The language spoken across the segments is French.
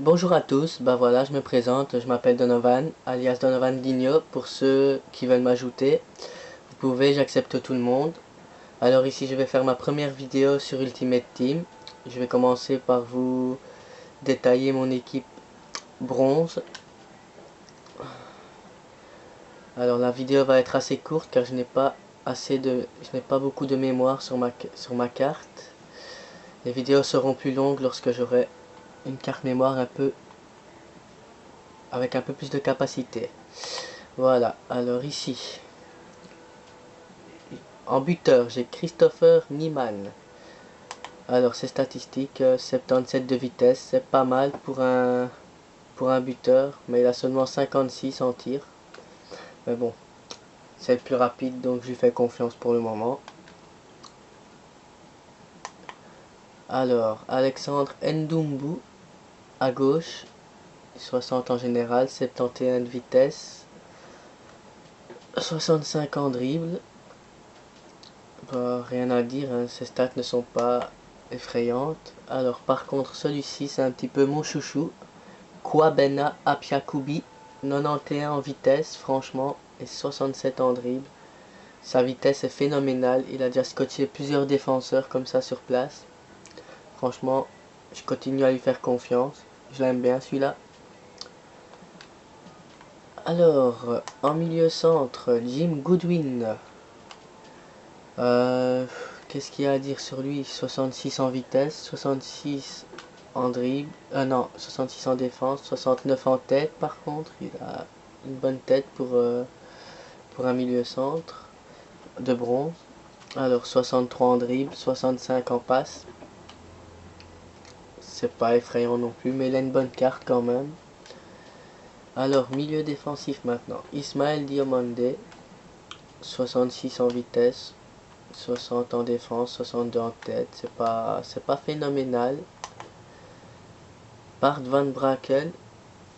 Bonjour à tous, bah voilà, je me présente, je m'appelle Donovan, alias Donovan Digno, pour ceux qui veulent m'ajouter. Vous pouvez, j'accepte tout le monde. Alors ici, je vais faire ma première vidéo sur Ultimate Team. Je vais commencer par vous détailler mon équipe bronze. Alors la vidéo va être assez courte car je n'ai pas beaucoup de mémoire sur ma carte. Les vidéos seront plus longues lorsque j'aurai une carte mémoire avec un peu plus de capacité. Voilà, alors ici, en buteur, j'ai Christopher Niemann. Alors, ses statistiques, 77 de vitesse, c'est pas mal pour un buteur, mais il a seulement 56 en tir. Mais bon, c'est le plus rapide, donc je lui fais confiance pour le moment. Alors, Alexandre Ndoumbu, à gauche, 60 en général, 71 de vitesse, 65 en dribble. Bah, rien à dire, hein, ses stats ne sont pas effrayantes. Alors par contre celui-ci c'est un petit peu mon chouchou. Kwabena Apiakubi, 91 en vitesse franchement et 67 en dribble. Sa vitesse est phénoménale, il a déjà scotché plusieurs défenseurs comme ça sur place. Franchement, je continue à lui faire confiance, je l'aime bien celui-là. Alors, en milieu centre, Jim Goodwin. Euh, Qu'est-ce qu'il y a à dire sur lui? 66 en vitesse, 66 en dribble, non, 66 en défense, 69 en tête par contre. Il a une bonne tête pour un milieu centre de bronze. Alors 63 en dribble, 65 en passe. C'est pas effrayant non plus, mais il a une bonne carte quand même. Alors milieu défensif maintenant. Ismaël Diomande, 66 en vitesse, 60 en défense, 62 en tête, c'est pas phénoménal. Bart Van Brakel,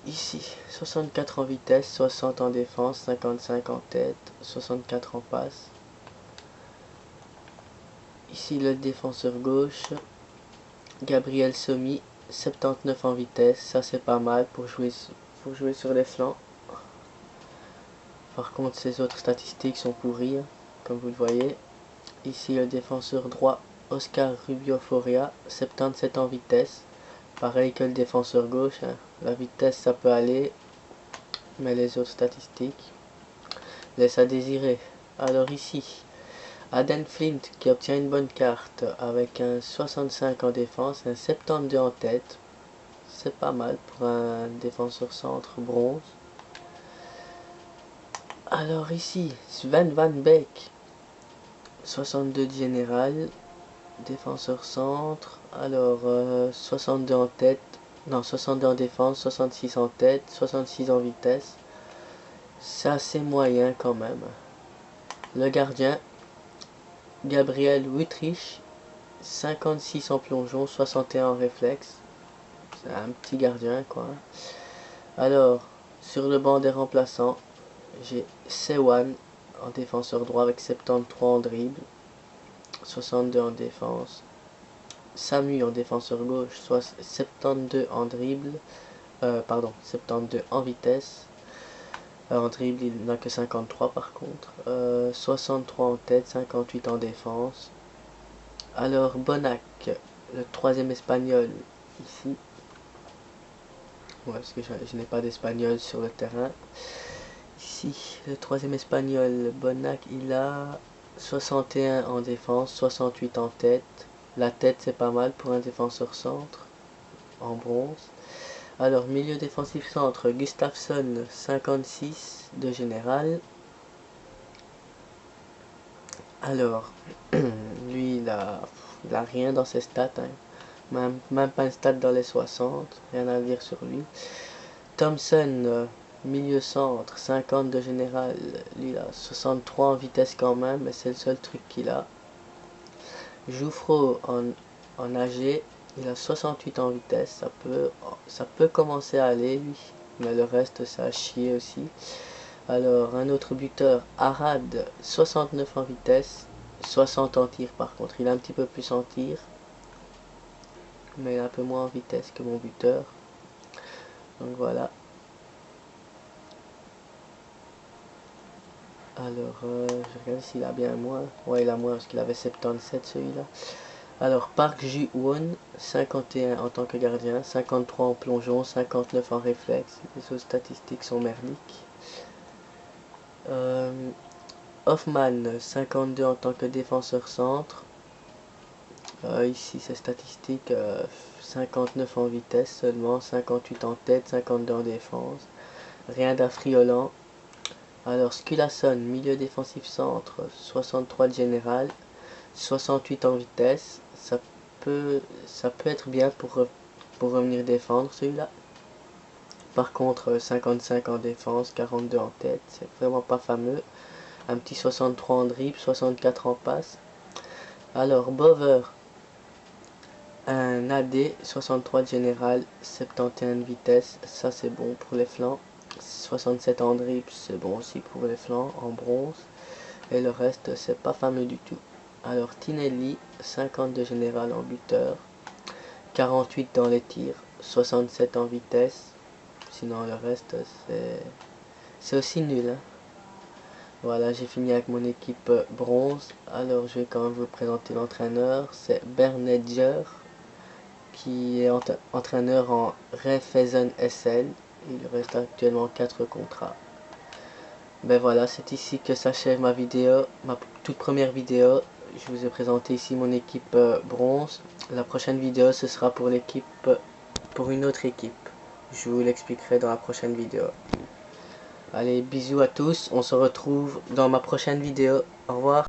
ici, 64 en vitesse, 60 en défense, 55 en tête, 64 en passe. Ici le défenseur gauche, Gabriel Somi, 79 en vitesse, ça c'est pas mal pour jouer sur les flancs. Par contre ses autres statistiques sont pourries, comme vous le voyez. Ici le défenseur droit, Oscar Rubio Foria, 77 en vitesse. Pareil que le défenseur gauche, hein. La vitesse ça peut aller, mais les autres statistiques laissent à désirer. Alors ici, Aden Flint qui obtient une bonne carte avec un 65 en défense, un 72 en tête. C'est pas mal pour un défenseur centre bronze. Alors ici, Sven Van Beek, 62 de général, défenseur centre. Alors 62 en tête, non 62 en défense, 66 en tête, 66 en vitesse. C'est assez moyen quand même. Le gardien, Gabriel Wittrich, 56 en plongeon, 61 en réflexe. C'est un petit gardien quoi. Alors, sur le banc des remplaçants, j'ai Sewan en défenseur droit avec 73 en dribble, 62 en défense. Samu en défenseur gauche, soit 72 en dribble, 72 en vitesse. En dribble, il n'a que 53 par contre. 63 en tête, 58 en défense. Alors Bonac, le troisième espagnol ici. Ouais, parce que je n'ai pas d'espagnol sur le terrain. Ici, le troisième espagnol, Bonac, il a 61 en défense, 68 en tête. La tête, c'est pas mal pour un défenseur centre en bronze. Alors, milieu défensif centre, Gustafsson, 56 de général. Alors, lui, il a rien dans ses stats, hein. Même pas une stat dans les 60, rien à dire sur lui. Thompson, milieu centre, 50 de général, lui il a 63 en vitesse quand même, mais c'est le seul truc qu'il a. Jouffreau en AG, il a 68 en vitesse, ça peut commencer à aller lui, mais le reste ça a chier aussi. Alors un autre buteur, Arad, 69 en vitesse, 60 en tir par contre, il a un petit peu plus en tir, mais un peu moins en vitesse que mon buteur. Donc voilà. Alors, je regarde s'il a bien moins. Ouais, il a moins parce qu'il avait 77 celui-là. Alors, Park Ji-won, 51 en tant que gardien, 53 en plongeon, 59 en réflexe. Les autres statistiques sont merdiques. Hoffman, 52 en tant que défenseur centre. Ici, ses statistiques, 59 en vitesse seulement, 58 en tête, 52 en défense. Rien d'affriolant. Alors, Skulason, milieu défensif centre, 63 de général, 68 en vitesse. Ça peut être bien pour revenir défendre celui-là. Par contre, 55 en défense, 42 en tête, c'est vraiment pas fameux. Un petit 63 en dribble, 64 en passe. Alors, Bover, un AD, 63 de général, 71 de vitesse, ça c'est bon pour les flancs. 67 en dribble, c'est bon aussi pour les flancs, en bronze. Et le reste, c'est pas fameux du tout. Alors, Tinelli, 50 de général en buteur, 48 dans les tirs, 67 en vitesse. Sinon, le reste, c'est aussi nul. Hein. Voilà, j'ai fini avec mon équipe bronze. Alors, je vais quand même vous présenter l'entraîneur. C'est Bernedger, qui est entraîneur en Raiffeisen SL. Il reste actuellement 4 contrats. Ben voilà, c'est ici que s'achève ma vidéo, ma toute première vidéo. Je vous ai présenté ici mon équipe bronze. La prochaine vidéo, ce sera pour pour une autre équipe. Je vous l'expliquerai dans la prochaine vidéo. Allez, bisous à tous, on se retrouve dans ma prochaine vidéo. Au revoir.